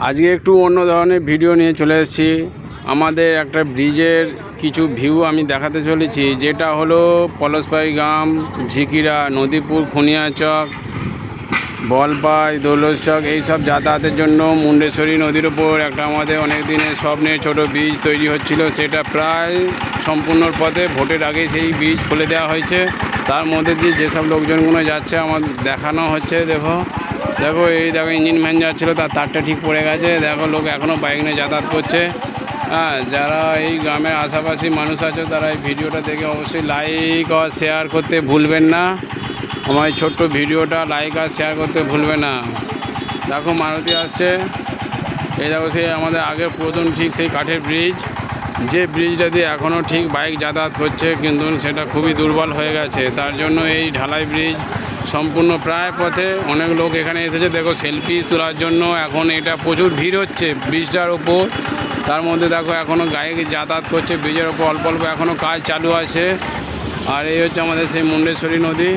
আজকে একটু অন্য ধরনের ভিডিও নিয়ে চলে এসেছি। আমাদের একটা ব্রিজের কিছু ভিউ আমি দেখাতে চলেছি, যেটা হলো পলাশপাই গ্রাম, ঝিকিরা, নদীপুর, খুনিয়াচক, বলপাই, দৌলতচক এইসব যাতায়াতের জন্য মুন্ডেশ্বরী নদীর ওপর একটা আমাদের অনেক দিনের স্বপ্নের ছোট ব্রিজ তৈরি হচ্ছিল। সেটা প্রায় সম্পূর্ণ পথে, ভোটের আগে সেই ব্রিজ খুলে দেওয়া হয়েছে। তার মধ্যে দিয়ে যেসব লোকজনগুলো যাচ্ছে আমার দেখানো হচ্ছে। দেখো এই দেখো ইঞ্জিন ভ্যান যাচ্ছিলো, তার তারটা ঠিক পড়ে গেছে। দেখো লোক এখনও বাইক নিয়ে যাতায়াত করছে। হ্যাঁ, যারা এই গ্রামের আশেপাশে মানুষ আছে তারা এই ভিডিওটা দেখে অবশ্যই লাইক আর শেয়ার করতে ভুলবেন না। আমার এই ছোট্ট ভিডিওটা লাইক আর শেয়ার করতে ভুলবে না। দেখো মারুতি আসছে। এই দেখো সেই আমাদের আগের প্রথম ঠিক সেই কাঠের ব্রিজ, যে ব্রিজটা দিয়ে এখনও ঠিক বাইক যাতায়াত করছে, কিন্তু সেটা খুবই দুর্বল হয়ে গেছে। তার জন্য এই ঢালাই ব্রিজ সম্পূর্ণ প্রায় পথে অনেক লোক এখানে এসেছে। দেখো সেলফি তোলার জন্য এখন এটা প্রচুর ভিড় হচ্ছে ব্রিজটার ওপর। তার মধ্যে দেখো এখনও গাড়ি যাতায়াত করছে ব্রিজের ওপর, অল্প অল্প এখনও কাজ চালু আছে। আর এই হচ্ছে আমাদের সেই মুন্ডেশ্বরী নদী।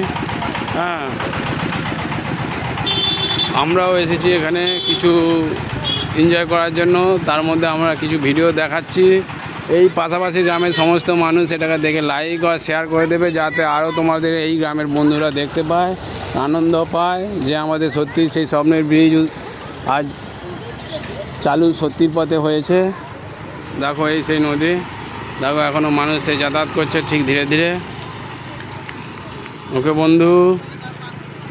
হ্যাঁ, আমরাও এসেছি এখানে কিছু এনজয় করার জন্য। তার মধ্যে আমরা কিছু ভিডিও দেখাচ্ছি। এই পাশাপাশি গ্রামের সমস্ত মানুষ এটাকে দেখে লাইক আর শেয়ার করে দেবে, যাতে আরও তোমাদের এই গ্রামের বন্ধুরা দেখতে পায়, আনন্দ পায় যে আমাদের সত্যি সেই স্বপ্নের ব্রিজ আজ চালু সত্যির পথে হয়েছে। দেখো এই সেই নদী, দেখো এখনও মানুষ সেই যাতায়াত করছে ঠিক ধীরে ধীরে। ওকে বন্ধু।